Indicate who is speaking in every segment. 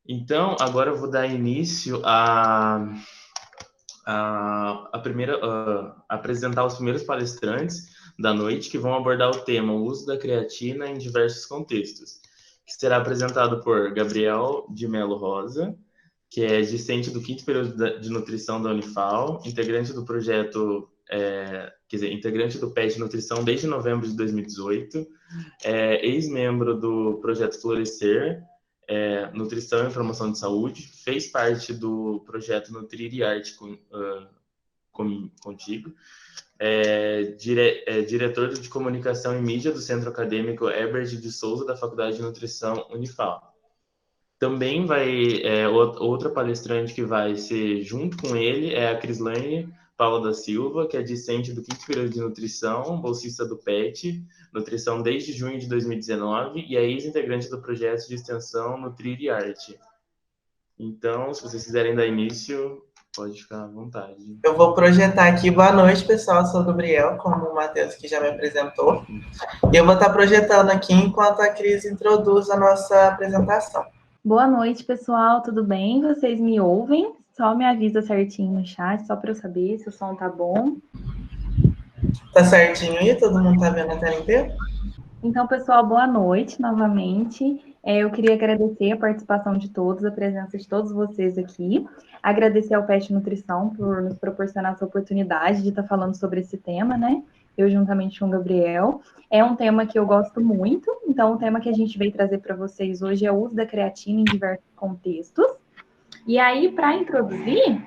Speaker 1: Então, agora eu vou dar início a primeira, apresentar os primeiros palestrantes da noite que vão abordar o tema o uso da creatina em diversos contextos, que será apresentado por Gabriel de Melo Rosa, que é discente do quinto período de nutrição da Unifal, integrante do projeto, integrante do PET Nutrição desde novembro de 2018, ex-membro do projeto Florescer, Nutrição e Promoção de Saúde, fez parte do projeto Nutrir e Arte contigo, diretor de Comunicação e Mídia do Centro Acadêmico Herbert de Souza, da Faculdade de Nutrição Unifal. Também outra palestrante que vai ser junto com ele é a Crislane Paula da Silva, que é discente do quinto período de nutrição, bolsista do PET, nutrição desde junho de 2019 e é ex-integrante do projeto de extensão Nutrir e Arte. Então, se vocês quiserem dar início, pode ficar à vontade.
Speaker 2: Eu vou projetar aqui. Boa noite, pessoal. Eu sou o Gabriel, como o Matheus que já me apresentou. E eu vou estar projetando aqui enquanto a Cris introduz a nossa apresentação.
Speaker 3: Boa noite, pessoal. Tudo bem? Vocês me ouvem? Só me avisa certinho no chat, só para eu saber se o som tá bom.
Speaker 2: Tá certinho aí? Todo mundo tá vendo a tela inteira?
Speaker 3: Então, pessoal, boa noite novamente. Eu queria agradecer a participação de todos, a presença de todos vocês aqui. Agradecer ao PET Nutrição por nos proporcionar essa oportunidade de estar falando sobre esse tema, né? Eu juntamente com o Gabriel. É um tema que eu gosto muito, então o tema que a gente veio trazer para vocês hoje é o uso da creatina em diversos contextos. E aí, para introduzir,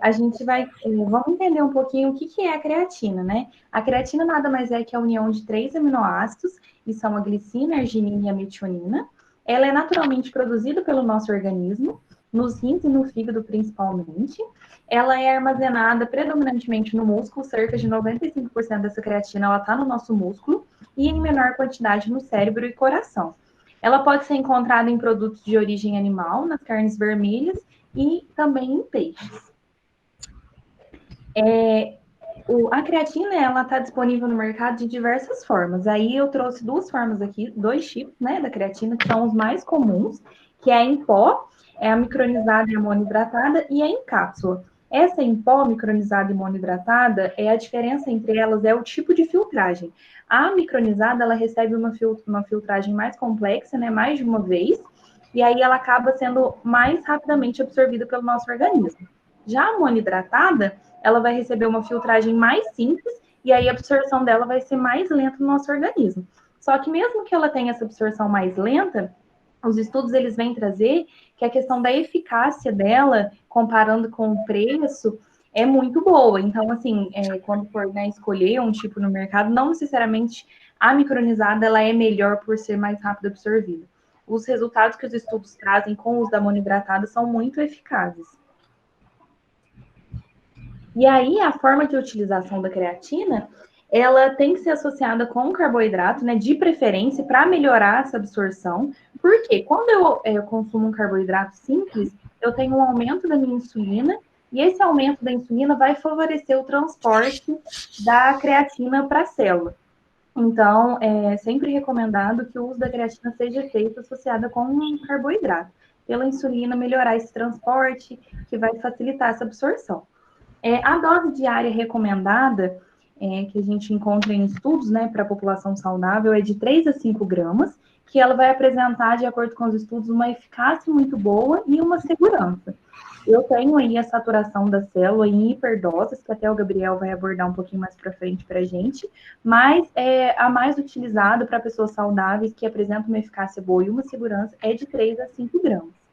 Speaker 3: a gente vamos entender um pouquinho o que é a creatina, né? A creatina nada mais é que a união de 3 aminoácidos, que são a glicina, a arginina e a metionina. Ela é naturalmente produzida pelo nosso organismo, nos rins e no fígado principalmente. Ela é armazenada predominantemente no músculo, cerca de 95% dessa creatina ela está no nosso músculo, e em menor quantidade no cérebro e coração. Ela pode ser encontrada em produtos de origem animal, nas carnes vermelhas, e também em peixes. A creatina, ela está disponível no mercado de diversas formas. Aí eu trouxe duas formas aqui, dois tipos, né, da creatina, que são os mais comuns, que é em pó, é a micronizada e a monoidratada, e a em cápsula. Essa em pó, micronizada e monoidratada, a diferença entre elas é o tipo de filtragem. A micronizada, ela recebe uma filtragem mais complexa, né, mais de uma vez, e aí ela acaba sendo mais rapidamente absorvida pelo nosso organismo. Já a monoidratada, ela vai receber uma filtragem mais simples e aí a absorção dela vai ser mais lenta no nosso organismo. Só que mesmo que ela tenha essa absorção mais lenta, os estudos eles vêm trazer que a questão da eficácia dela, comparando com o preço, é muito boa. Então, assim, quando for, né, escolher um tipo no mercado, não necessariamente a micronizada ela é melhor por ser mais rápido absorvida. Os resultados que os estudos trazem com os da monoidratada são muito eficazes. E aí, a forma de utilização da creatina, ela tem que ser associada com carboidrato, né, de preferência, para melhorar essa absorção. Porque quando eu consumo um carboidrato simples, eu tenho um aumento da minha insulina, e esse aumento da insulina vai favorecer o transporte da creatina para a célula. Então, é sempre recomendado que o uso da creatina seja feito associada com um carboidrato, pela insulina melhorar esse transporte, que vai facilitar essa absorção. A dose diária recomendada, que a gente encontra em estudos, né, para a população saudável, é de 3 a 5 gramas, que ela vai apresentar, de acordo com os estudos, uma eficácia muito boa e uma segurança. Eu tenho aí a saturação da célula em hiperdoses, que até o Gabriel vai abordar um pouquinho mais para frente para a gente, mas a mais utilizada para pessoas saudáveis que apresentam uma eficácia boa e uma segurança é de 3 a 5 gramas.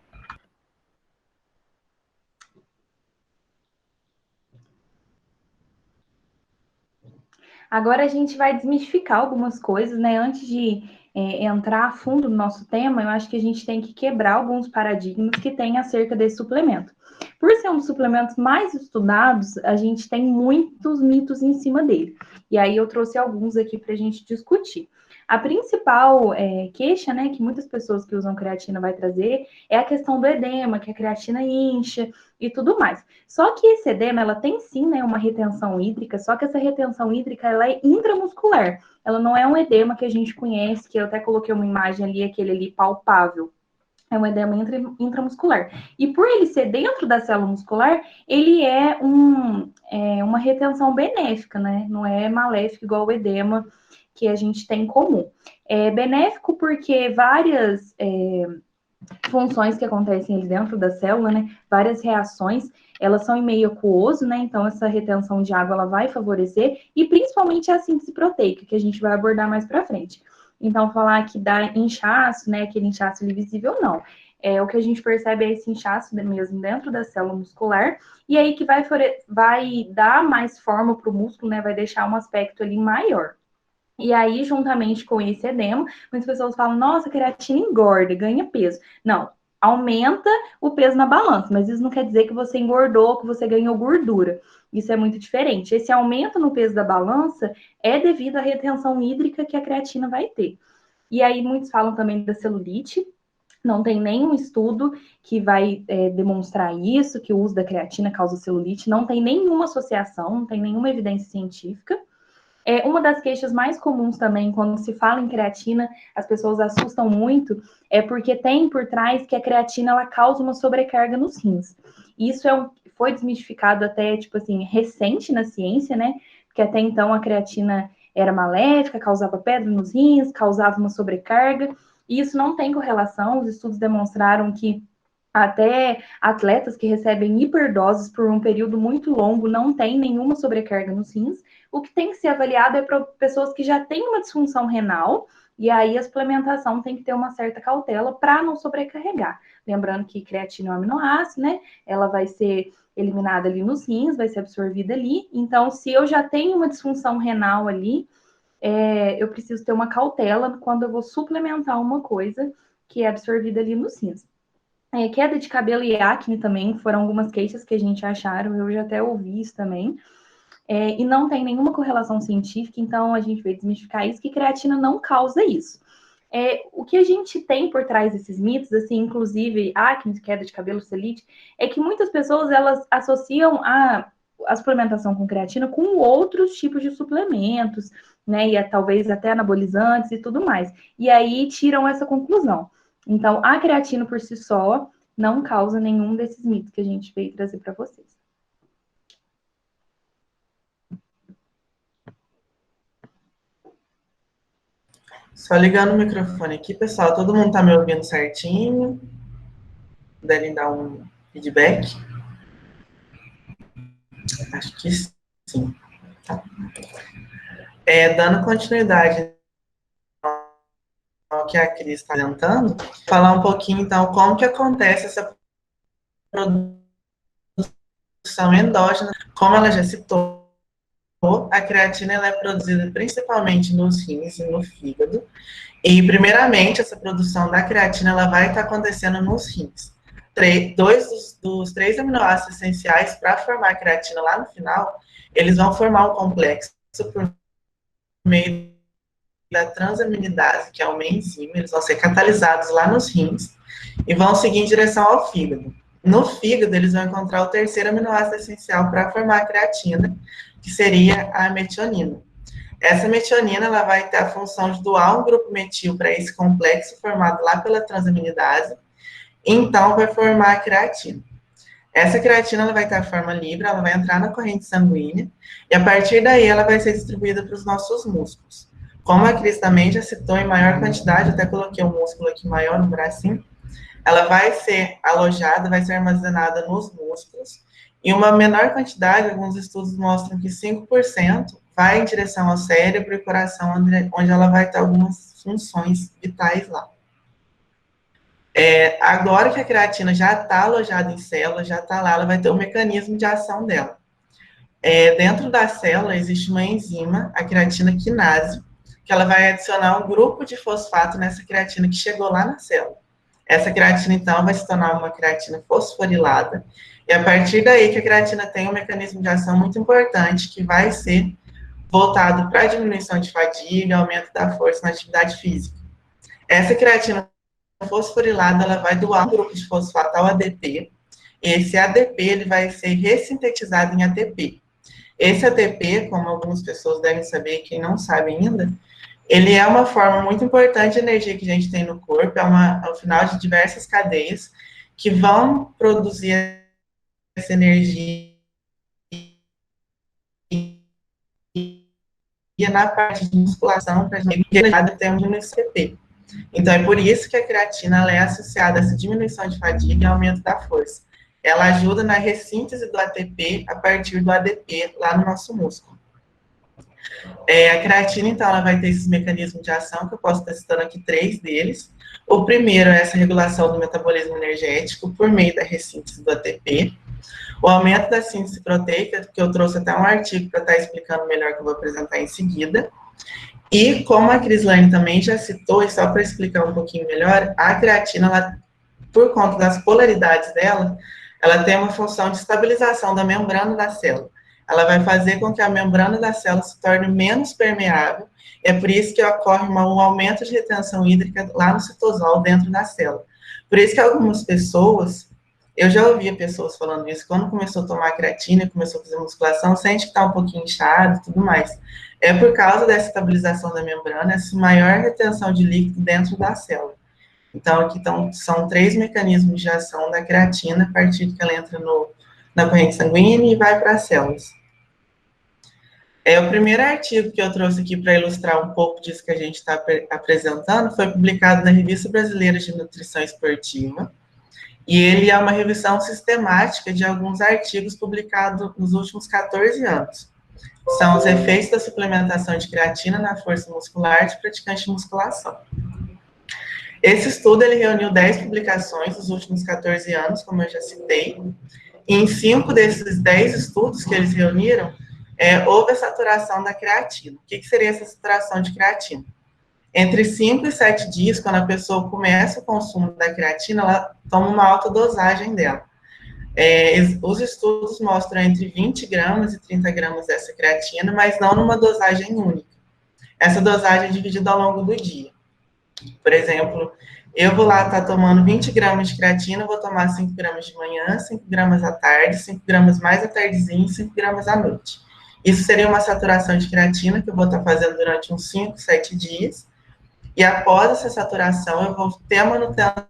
Speaker 3: Agora a gente vai desmistificar algumas coisas, né? Antes de entrar a fundo no nosso tema, eu acho que a gente tem que quebrar alguns paradigmas que tem acerca desse suplemento. Por ser um dos suplementos mais estudados, a gente tem muitos mitos em cima dele. E aí eu trouxe alguns aqui para a gente discutir. A principal queixa, né, que muitas pessoas que usam creatina vai trazer é a questão do edema, que a creatina incha e tudo mais. Só que esse edema, ela tem sim, né, uma retenção hídrica, só que essa retenção hídrica, ela é intramuscular. Ela não é um edema que a gente conhece, que eu até coloquei uma imagem ali, aquele ali palpável. É um edema intramuscular. E por ele ser dentro da célula muscular, ele é uma retenção benéfica, né? Não é maléfico igual o edema que a gente tem em comum. É benéfico porque várias funções que acontecem ali dentro da célula, né? Várias reações, elas são em meio aquoso, né? Então, essa retenção de água, ela vai favorecer, e principalmente a síntese proteica, que a gente vai abordar mais para frente. Então, falar que dá inchaço, né? Aquele inchaço invisível, não. O que a gente percebe é esse inchaço mesmo dentro da célula muscular, e aí que vai dar mais forma para o músculo, né? Vai deixar um aspecto ali maior. E aí, juntamente com esse edema, muitas pessoas falam, nossa, a creatina engorda, ganha peso. Não, aumenta o peso na balança, mas isso não quer dizer que você engordou, que você ganhou gordura. Isso é muito diferente. Esse aumento no peso da balança é devido à retenção hídrica que a creatina vai ter. E aí, muitos falam também da celulite. Não tem nenhum estudo que vai demonstrar isso, que o uso da creatina causa celulite. Não tem nenhuma associação, não tem nenhuma evidência científica. Uma das queixas mais comuns também, quando se fala em creatina, as pessoas assustam muito, é porque tem por trás que a creatina ela causa uma sobrecarga nos rins. Isso foi desmistificado até, tipo assim, recente na ciência, né? Porque até então a creatina era maléfica, causava pedra nos rins, causava uma sobrecarga, e isso não tem correlação. Os estudos demonstraram que até atletas que recebem hiperdoses por um período muito longo não tem nenhuma sobrecarga nos rins. O que tem que ser avaliado é para pessoas que já têm uma disfunção renal, e aí a suplementação tem que ter uma certa cautela para não sobrecarregar. Lembrando que creatina é um aminoácido, né? Ela vai ser eliminada ali nos rins, vai ser absorvida ali. Então, se eu já tenho uma disfunção renal ali, eu preciso ter uma cautela quando eu vou suplementar uma coisa que é absorvida ali nos rins. Queda de cabelo e acne também foram algumas queixas que a gente acharam, eu já até ouvi isso também. E não tem nenhuma correlação científica, então a gente veio desmistificar isso, que creatina não causa isso. O que a gente tem por trás desses mitos, assim, inclusive acne, queda de cabelo, celulite, é que muitas pessoas, elas associam a suplementação com creatina com outros tipos de suplementos, né, e talvez até anabolizantes e tudo mais. E aí tiram essa conclusão. Então, a creatina por si só não causa nenhum desses mitos que a gente veio trazer para vocês.
Speaker 2: Só ligando o microfone aqui, pessoal. Todo mundo tá me ouvindo certinho? Puderem dar um feedback? Acho que sim. Tá. Dando continuidade ao que a Cris está apresentando, falar um pouquinho, então, como que acontece essa produção endógena. Como ela já citou, a creatina ela é produzida principalmente nos rins e no fígado. E, primeiramente, essa produção da creatina ela vai estar acontecendo nos rins. Dois dos 3 aminoácidos essenciais para formar a creatina lá no final, eles vão formar um complexo por meio da transaminidase, que é uma enzima, eles vão ser catalisados lá nos rins e vão seguir em direção ao fígado. No fígado, eles vão encontrar o 3º aminoácido essencial para formar a creatina, que seria a metionina. Essa metionina ela vai ter a função de doar um grupo metil para esse complexo formado lá pela transaminidase, então vai formar a creatina. Essa creatina ela vai ter a forma livre, ela vai entrar na corrente sanguínea, e a partir daí ela vai ser distribuída para os nossos músculos. Como a Cris também já citou em maior quantidade, até coloquei um músculo aqui maior no bracinho, ela vai ser alojada, vai ser armazenada nos músculos, e uma menor quantidade, alguns estudos mostram que 5% vai em direção ao cérebro e coração, onde ela vai ter algumas funções vitais lá. Agora que a creatina já está alojada em célula, já está lá, ela vai ter o mecanismo de ação dela. Dentro da célula existe uma enzima, a creatina quinase, que ela vai adicionar um grupo de fosfato nessa creatina que chegou lá na célula. Essa creatina, então, vai se tornar uma creatina fosforilada, e a partir daí que a creatina tem um mecanismo de ação muito importante, que vai ser voltado para a diminuição de fadiga, aumento da força na atividade física. Essa creatina fosforilada, ela vai doar um grupo de fosfato ao ADP, e esse ADP ele vai ser ressintetizado em ATP. Esse ATP, como algumas pessoas devem saber, quem não sabe ainda, Ele é uma forma muito importante de energia que a gente tem no corpo, é o final de diversas cadeias que vão produzir essa energia na parte de musculação para a gente ter um diminuição do CP. Então, é por isso que a creatina ela é associada a essa diminuição de fadiga e aumento da força. Ela ajuda na ressíntese do ATP a partir do ADP lá no nosso músculo. A creatina, então, ela vai ter esses mecanismos de ação, que eu posso estar citando aqui 3 deles. O primeiro é essa regulação do metabolismo energético por meio da ressíntese do ATP. O aumento da síntese proteica, que eu trouxe até um artigo para estar explicando melhor, que eu vou apresentar em seguida. E, como a Crislane também já citou, e só para explicar um pouquinho melhor, a creatina, ela, por conta das polaridades dela, ela tem uma função de estabilização da membrana da célula. Ela vai fazer com que a membrana da célula se torne menos permeável, é por isso que ocorre um aumento de retenção hídrica lá no citosol dentro da célula. Por isso que algumas pessoas, eu já ouvia pessoas falando isso, quando começou a tomar creatina, começou a fazer musculação, sente que está um pouquinho inchado e tudo mais. É por causa dessa estabilização da membrana, essa maior retenção de líquido dentro da célula. Então, aqui são 3 mecanismos de ação da creatina, a partir que ela entra na corrente sanguínea e vai para as células. O primeiro artigo que eu trouxe aqui para ilustrar um pouco disso que a gente está apresentando foi publicado na Revista Brasileira de Nutrição Esportiva, e ele é uma revisão sistemática de alguns artigos publicados nos últimos 14 anos. São os efeitos da suplementação de creatina na força muscular de praticantes de musculação. Esse estudo, ele reuniu 10 publicações nos últimos 14 anos, como eu já citei, e em 5 desses 10 estudos que eles reuniram, houve a saturação da creatina. O que seria essa saturação de creatina? Entre 5 e 7 dias, quando a pessoa começa o consumo da creatina, ela toma uma alta dosagem dela. Os estudos mostram entre 20 gramas e 30 gramas dessa creatina, mas não numa dosagem única. Essa dosagem é dividida ao longo do dia. Por exemplo, eu vou lá estar tomando 20 gramas de creatina, vou tomar 5 gramas de manhã, 5 gramas à tarde, 5 gramas mais à tardezinha e 5 gramas à noite. Isso seria uma saturação de creatina que eu vou estar fazendo durante uns 5, 7 dias. E após essa saturação, eu vou ter a manutenção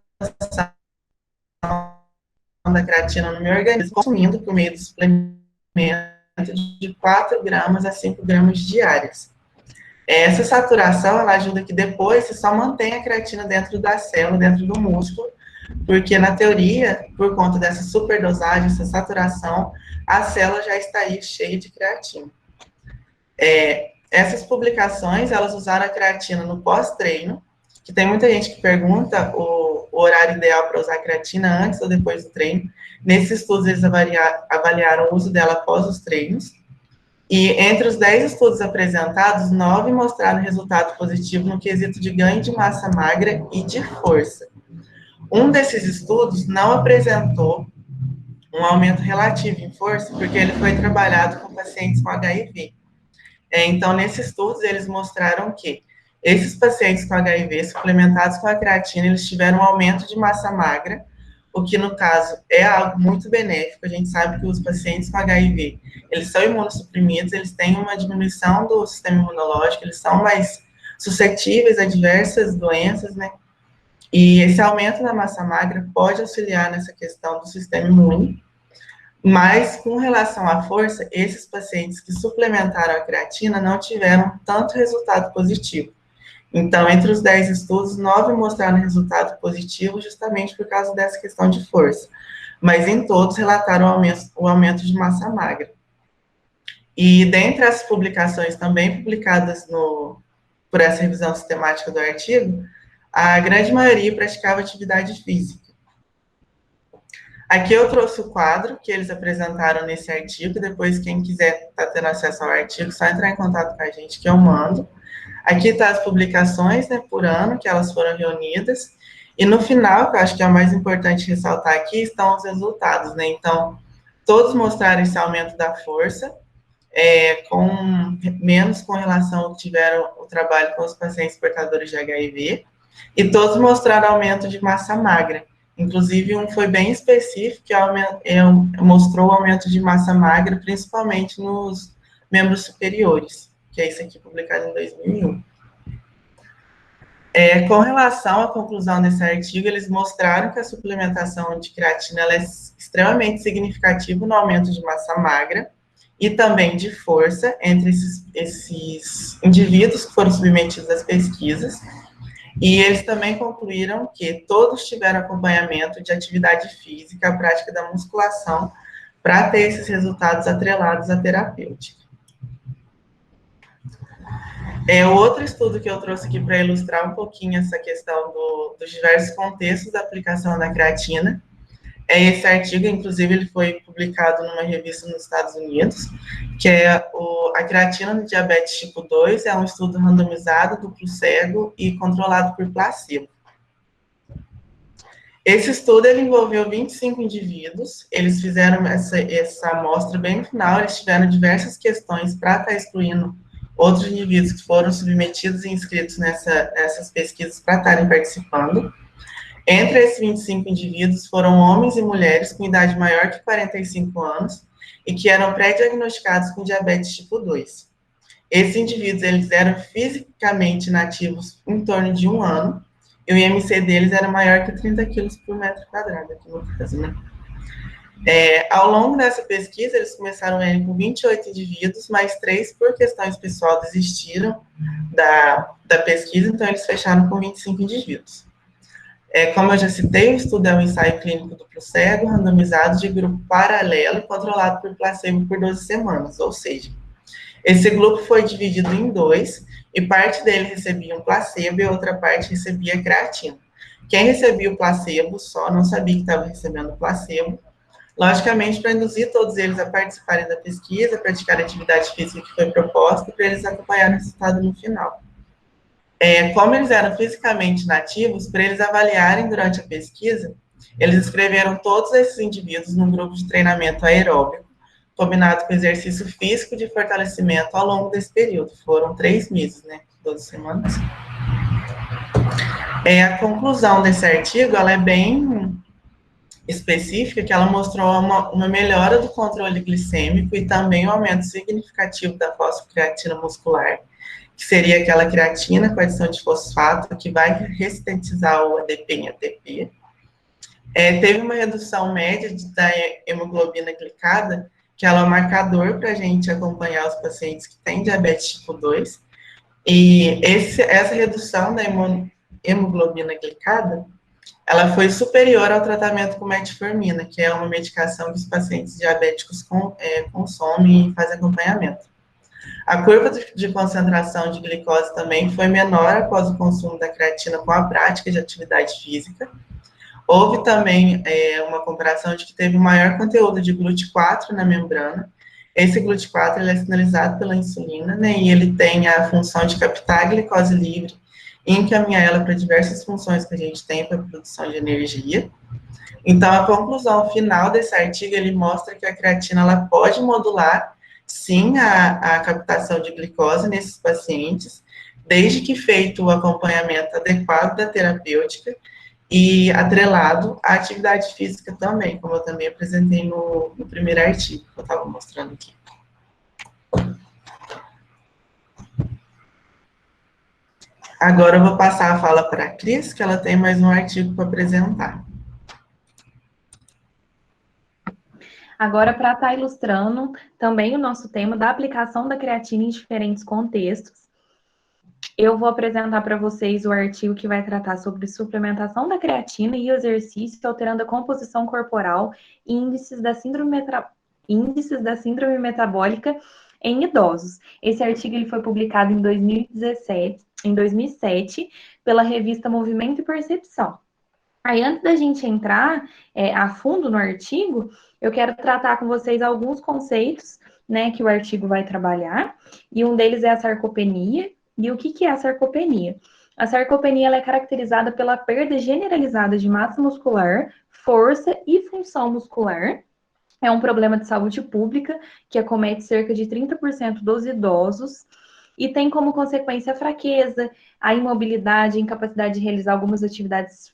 Speaker 2: da creatina no meu organismo, consumindo por meio do suplemento de 4 gramas a 5 gramas diárias. Essa saturação, ela ajuda que depois você só mantenha a creatina dentro da célula, dentro do músculo, porque na teoria, por conta dessa superdosagem, essa saturação, a célula já está aí cheia de creatina. Essas publicações, elas usaram a creatina no pós-treino, que tem muita gente que pergunta o horário ideal para usar a creatina antes ou depois do treino. Nesses estudos, eles avaliaram o uso dela após os treinos. E entre os 10 estudos apresentados, 9 mostraram resultado positivo no quesito de ganho de massa magra e de força. Um desses estudos não apresentou um aumento relativo em força, porque ele foi trabalhado com pacientes com HIV. Então, nesses estudos, eles mostraram que esses pacientes com HIV, suplementados com a creatina, eles tiveram um aumento de massa magra, o que, no caso, é algo muito benéfico. A gente sabe que os pacientes com HIV, eles são imunossuprimidos, eles têm uma diminuição do sistema imunológico, eles são mais suscetíveis a diversas doenças, né? E esse aumento da massa magra pode auxiliar nessa questão do sistema imune, mas, com relação à força, esses pacientes que suplementaram a creatina não tiveram tanto resultado positivo. Então, entre os 10 estudos, 9 mostraram resultado positivo justamente por causa dessa questão de força. Mas, em todos, relataram o aumento de massa magra. E, dentre as publicações também publicadas por essa revisão sistemática do artigo, a grande maioria praticava atividade física. Aqui eu trouxe o quadro que eles apresentaram nesse artigo, depois quem quiser estar tendo acesso ao artigo, só entrar em contato com a gente que eu mando. Aqui está as publicações, né, por ano, que elas foram reunidas, e no final, que eu acho que é o mais importante ressaltar aqui, estão os resultados, né, então, todos mostraram esse aumento da força, menos com relação ao que tiveram o trabalho com os pacientes portadores de HIV, e todos mostraram aumento de massa magra. Inclusive, um foi bem específico, que mostrou o aumento de massa magra, principalmente nos membros superiores, que é esse aqui, publicado em 2001. Com relação à conclusão desse artigo, eles mostraram que a suplementação de creatina ela é extremamente significativa no aumento de massa magra e também de força entre esses indivíduos que foram submetidos às pesquisas. E eles também concluíram que todos tiveram acompanhamento de atividade física, a prática da musculação, para ter esses resultados atrelados à terapêutica. O outro estudo que eu trouxe aqui para ilustrar um pouquinho essa questão dos diversos contextos da aplicação da creatina é esse artigo, inclusive ele foi publicado numa revista nos Estados Unidos, que é a creatina no diabetes tipo 2, é um estudo randomizado, duplo cego e controlado por placebo. Esse estudo ele envolveu 25 indivíduos, eles fizeram essa amostra bem no final, eles tiveram diversas questões para estar excluindo outros indivíduos que foram submetidos e inscritos nessas pesquisas para estarem participando. Entre esses 25 indivíduos foram homens e mulheres com idade maior que 45 anos e que eram pré-diagnosticados com diabetes tipo 2. Esses indivíduos eles eram fisicamente inativos em torno de 1 ano e o IMC deles era maior que 30 quilos por metro quadrado, aqui no caso, né? Ao longo dessa pesquisa, eles começaram com 28 indivíduos, mais 3 por questões pessoal desistiram da pesquisa, então eles fecharam com 25 indivíduos. Como eu já citei, o estudo é um ensaio clínico duplo cego, randomizado de grupo paralelo e controlado por placebo por 12 semanas, ou seja, esse grupo foi dividido em 2, e parte dele recebia um placebo e a outra parte recebia creatina. Quem recebia o placebo só não sabia que estava recebendo o placebo, logicamente para induzir todos eles a participarem da pesquisa, praticar a atividade física que foi proposta, para eles acompanharem o resultado no final. Como eles eram fisicamente inativos, para eles avaliarem durante a pesquisa, eles inscreveram todos esses indivíduos num grupo de treinamento aeróbico, combinado com exercício físico de fortalecimento ao longo desse período. Foram 3 meses, né? 12 semanas. A conclusão desse artigo, ela é bem específica, que ela mostrou uma melhora do controle glicêmico e também um aumento significativo da fosfocreatina muscular, que seria aquela creatina com adição de fosfato, que vai ressintetizar o ADP em ATP. Teve uma redução média da hemoglobina glicada, que ela é um marcador para a gente acompanhar os pacientes que têm diabetes tipo 2. E essa redução da hemoglobina glicada, ela foi superior ao tratamento com metformina, que é uma medicação que os pacientes diabéticos consomem e fazem acompanhamento. A curva de concentração de glicose também foi menor após o consumo da creatina com a prática de atividade física. Houve também uma comparação de que teve maior conteúdo de GLUT4 na membrana. Esse GLUT4 ele é sinalizado pela insulina, né, e ele tem a função de captar a glicose livre e encaminhar ela para diversas funções que a gente tem para a produção de energia. Então, a conclusão final desse artigo, ele mostra que a creatina ela pode modular, sim, a captação de glicose nesses pacientes, desde que feito o acompanhamento adequado da terapêutica e atrelado à atividade física também, como eu também apresentei no primeiro artigo que eu estava mostrando aqui. Agora eu vou passar a fala para a Cris, que ela tem mais um artigo para apresentar.
Speaker 3: Agora, para estar ilustrando também o nosso tema da aplicação da creatina em diferentes contextos, eu vou apresentar para vocês o artigo que vai tratar sobre suplementação da creatina e o exercício alterando a composição corporal e índices da síndrome metabólica em idosos. Esse artigo ele foi publicado em 2007, pela revista Movimento e Percepção. Aí, antes da gente entrar a fundo no artigo, eu quero tratar com vocês alguns conceitos, né, que o artigo vai trabalhar, e um deles é a sarcopenia. E o que é a sarcopenia? A sarcopenia ela é caracterizada pela perda generalizada de massa muscular, força e função muscular. É um problema de saúde pública que acomete cerca de 30% dos idosos e tem como consequência a fraqueza, a imobilidade, a incapacidade de realizar algumas atividades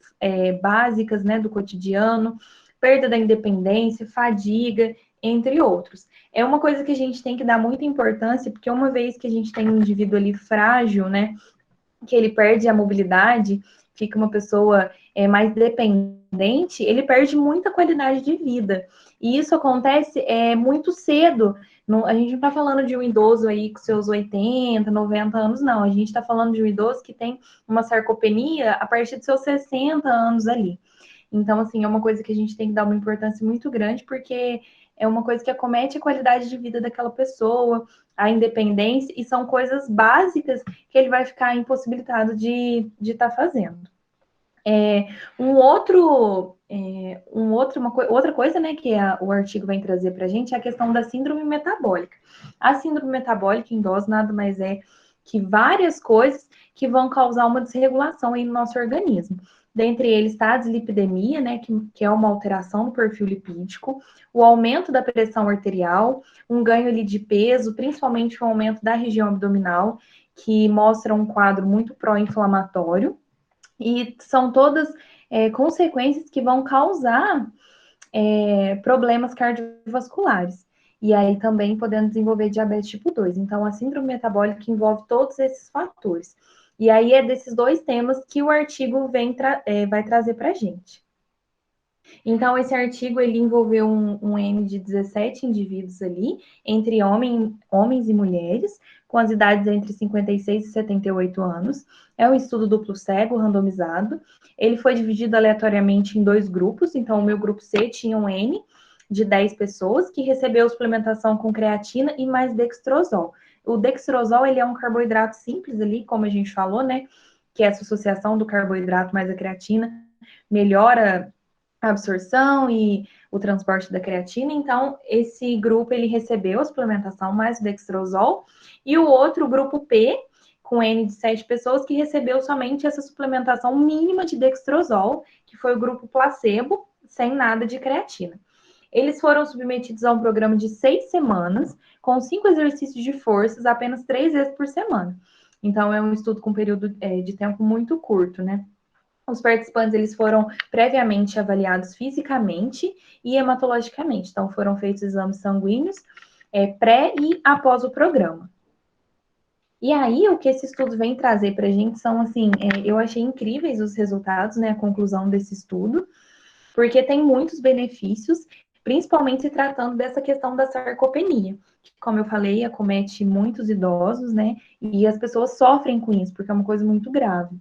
Speaker 3: básicas, né, do cotidiano, perda da independência, fadiga, entre outros. É uma coisa que a gente tem que dar muita importância, porque uma vez que a gente tem um indivíduo ali frágil, né, que ele perde a mobilidade, fica uma pessoa mais dependente, ele perde muita qualidade de vida. E isso acontece muito cedo. A gente não está falando de um idoso aí com seus 80, 90 anos, não. A gente está falando de um idoso que tem uma sarcopenia a partir dos seus 60 anos ali. Então, assim, é uma coisa que a gente tem que dar uma importância muito grande, porque é uma coisa que acomete a qualidade de vida daquela pessoa, a independência, e são coisas básicas que ele vai ficar impossibilitado de estar fazendo. Outra coisa, né, que o artigo vem trazer para a gente é a questão da síndrome metabólica. A síndrome metabólica em dose nada mais é que várias coisas que vão causar uma desregulação aí no nosso organismo. Dentre eles está a dislipidemia, né, que é uma alteração no perfil lipídico, o aumento da pressão arterial, um ganho ali de peso, principalmente o aumento da região abdominal, que mostra um quadro muito pró-inflamatório, e são todas consequências que vão causar problemas cardiovasculares. E aí também podendo desenvolver diabetes tipo 2. Então, a síndrome metabólica envolve todos esses fatores. E aí é desses dois temas que o artigo vai trazer para a gente. Então, esse artigo, ele envolveu um N de 17 indivíduos ali, entre homens e mulheres, com as idades entre 56 e 78 anos. É um estudo duplo cego, randomizado. Ele foi dividido aleatoriamente em 2 grupos. Então, o meu grupo C tinha um N de 10 pessoas, que recebeu suplementação com creatina e mais dextrosol. O dextrosol, ele é um carboidrato simples ali, como a gente falou, né? Que essa associação do carboidrato mais a creatina melhora a absorção e o transporte da creatina. Então, esse grupo, ele recebeu a suplementação mais o dextrosol, e o outro, o grupo P, com N de 7 pessoas, que recebeu somente essa suplementação mínima de dextrosol, que foi o grupo placebo, sem nada de creatina. Eles foram submetidos a um programa de 6 semanas, com 5 exercícios de forças, apenas 3 vezes por semana. Então, é um estudo com período de tempo muito curto, né? Os participantes, eles foram previamente avaliados fisicamente e hematologicamente. Então, foram feitos exames sanguíneos pré e após o programa. E aí, o que esse estudo vem trazer para a gente são, assim, eu achei incríveis os resultados, né, a conclusão desse estudo, porque tem muitos benefícios, principalmente se tratando dessa questão da sarcopenia, que, como eu falei, acomete muitos idosos, né, e as pessoas sofrem com isso, porque é uma coisa muito grave.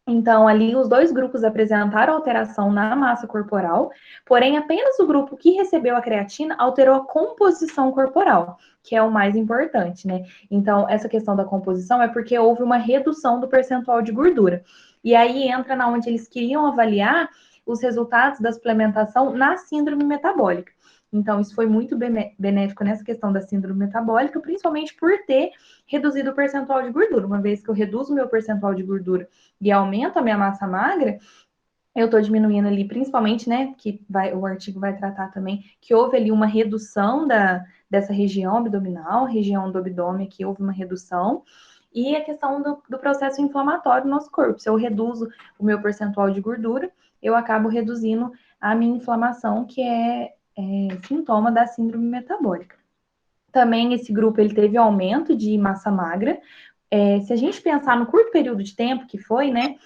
Speaker 3: Então, ali, os 2 grupos apresentaram alteração na massa corporal, porém, apenas o grupo que recebeu a creatina alterou a composição corporal, que é o mais importante, né? Então, essa questão da composição é porque houve uma redução do percentual de gordura. E aí entra na onde eles queriam avaliar os resultados da suplementação na síndrome metabólica. Então, isso foi muito benéfico nessa questão da síndrome metabólica, principalmente por ter reduzido o percentual de gordura. Uma vez que eu reduzo o meu percentual de gordura e aumento a minha massa magra, eu estou diminuindo ali, principalmente, né, o artigo vai tratar também, que houve ali uma redução dessa região abdominal, região do abdômen, que houve uma redução, e a questão do processo inflamatório no nosso corpo. Se eu reduzo o meu percentual de gordura, eu acabo reduzindo a minha inflamação, que é sintoma da síndrome metabólica. Também esse grupo, ele teve aumento de massa magra. Se a gente pensar no curto período de tempo que foi, né,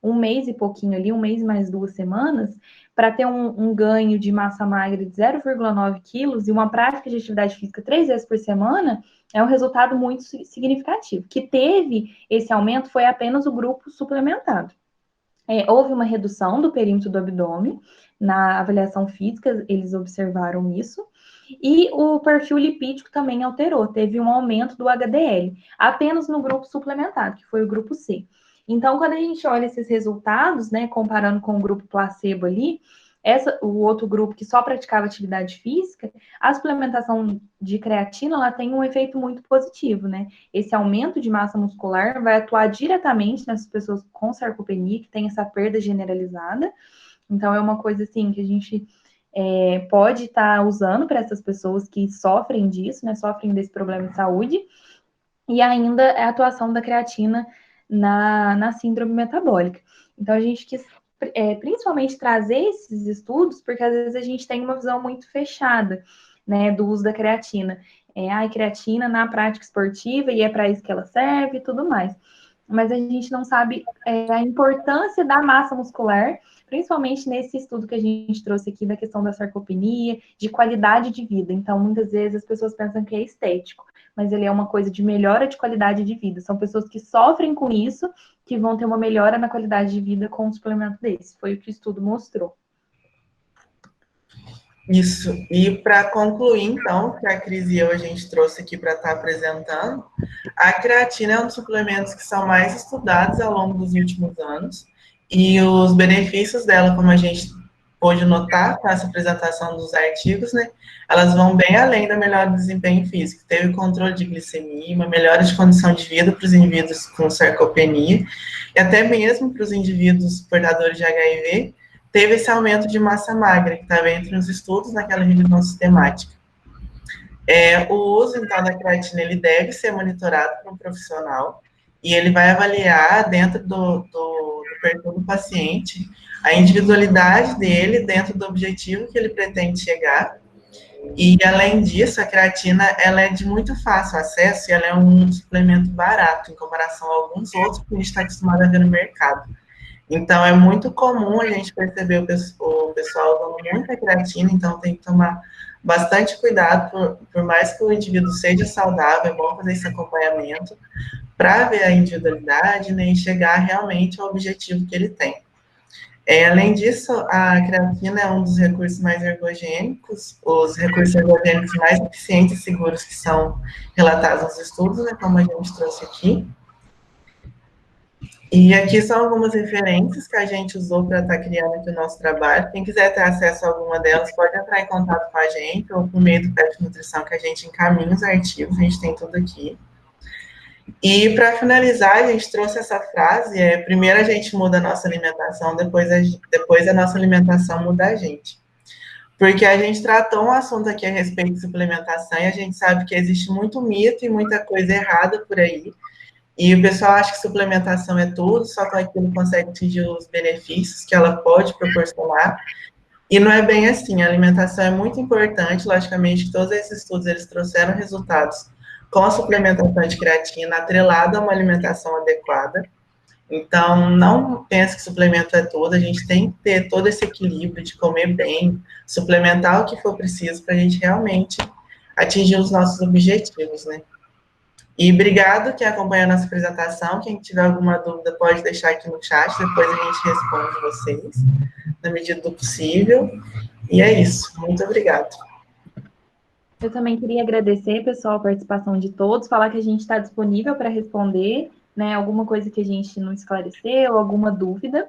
Speaker 3: 1 mês e pouquinho ali, 1 mês mais 2 semanas, para ter um ganho de massa magra de 0,9 quilos e uma prática de atividade física 3 vezes por semana, é um resultado muito significativo. Que teve esse aumento foi apenas o grupo suplementado. Houve uma redução do perímetro do abdômen, na avaliação física, eles observaram isso, e o perfil lipídico também alterou, teve um aumento do HDL, apenas no grupo suplementado, que foi o grupo C. Então, quando a gente olha esses resultados, né, comparando com o grupo placebo ali, o outro grupo que só praticava atividade física, a suplementação de creatina, ela tem um efeito muito positivo, né? Esse aumento de massa muscular vai atuar diretamente nessas pessoas com sarcopenia, que tem essa perda generalizada. Então, é uma coisa, assim, que a gente pode estar usando para essas pessoas que sofrem disso, né? Sofrem desse problema de saúde. E ainda a atuação da creatina na síndrome metabólica. Então, a gente quis principalmente trazer esses estudos, porque às vezes a gente tem uma visão muito fechada, né, do uso da creatina. A creatina na prática esportiva, e é para isso que ela serve e tudo mais. mas a gente não sabe a importância da massa muscular, principalmente nesse estudo que a gente trouxe aqui da questão da sarcopenia, de qualidade de vida. Então, muitas vezes as pessoas pensam que é estético, mas ele é uma coisa de melhora de qualidade de vida. São pessoas que sofrem com isso, que vão ter uma melhora na qualidade de vida com um suplemento desse. Foi o que o estudo mostrou.
Speaker 2: Isso. E para concluir, então, que a Cris e eu a gente trouxe aqui para estar apresentando, a creatina é um dos suplementos que são mais estudados ao longo dos últimos anos, e os benefícios dela, como a gente pôde notar com essa apresentação dos artigos, né, elas vão bem além da melhora do desempenho físico. Teve controle de glicemia, uma melhora de condição de vida para os indivíduos com sarcopenia, e até mesmo para os indivíduos portadores de HIV, teve esse aumento de massa magra, que estava entre os estudos naquela revisão sistemática. O uso, então, da creatina, ele deve ser monitorado por um profissional, e ele vai avaliar dentro do perfil do paciente a individualidade dele dentro do objetivo que ele pretende chegar. E, além disso, a creatina, ela é de muito fácil acesso, e ela é um suplemento barato, em comparação a alguns outros que a gente está acostumado a ver no mercado. Então, é muito comum a gente perceber o pessoal dando muita creatina, então tem que tomar bastante cuidado, por mais que o indivíduo seja saudável, é bom fazer esse acompanhamento para ver a individualidade, né, e chegar realmente ao objetivo que ele tem. Além disso, a creatina é um dos recursos mais ergogênicos, os recursos ergogênicos mais eficientes e seguros que são relatados nos estudos, né, como a gente trouxe aqui. E aqui são algumas referências que a gente usou para estar criando aqui o nosso trabalho. Quem quiser ter acesso a alguma delas, pode entrar em contato com a gente, ou por meio do PET Nutrição, que a gente encaminha os artigos, a gente tem tudo aqui. E, para finalizar, a gente trouxe essa frase, primeiro a gente muda a nossa alimentação, depois a nossa alimentação muda a gente. Porque a gente tratou um assunto aqui a respeito de suplementação, e a gente sabe que existe muito mito e muita coisa errada por aí. E o pessoal acha que suplementação é tudo, só com aquilo consegue atingir os benefícios que ela pode proporcionar. E não é bem assim, a alimentação é muito importante, logicamente que todos esses estudos eles trouxeram resultados com a suplementação de creatina atrelada a uma alimentação adequada. Então, não pense que suplemento é tudo, a gente tem que ter todo esse equilíbrio de comer bem, suplementar o que for preciso para a gente realmente atingir os nossos objetivos, né? E obrigado quem acompanha a nossa apresentação. Quem tiver alguma dúvida pode deixar aqui no chat, depois a gente responde vocês, na medida do possível. E é isso. Muito obrigado.
Speaker 3: Eu também queria agradecer, pessoal, a participação de todos, falar que a gente está disponível para responder, né, alguma coisa que a gente não esclareceu, alguma dúvida.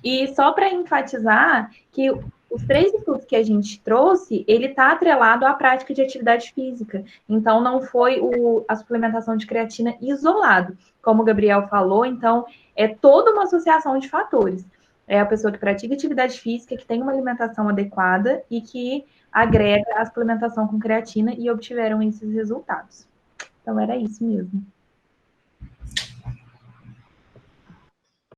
Speaker 3: E só para enfatizar que os 3 estudos que a gente trouxe, ele está atrelado à prática de atividade física. Então, não foi a suplementação de creatina isolado, como o Gabriel falou. Então, é toda uma associação de fatores. É a pessoa que pratica atividade física, que tem uma alimentação adequada e que agrega a suplementação com creatina e obtiveram esses resultados. Então, era isso mesmo.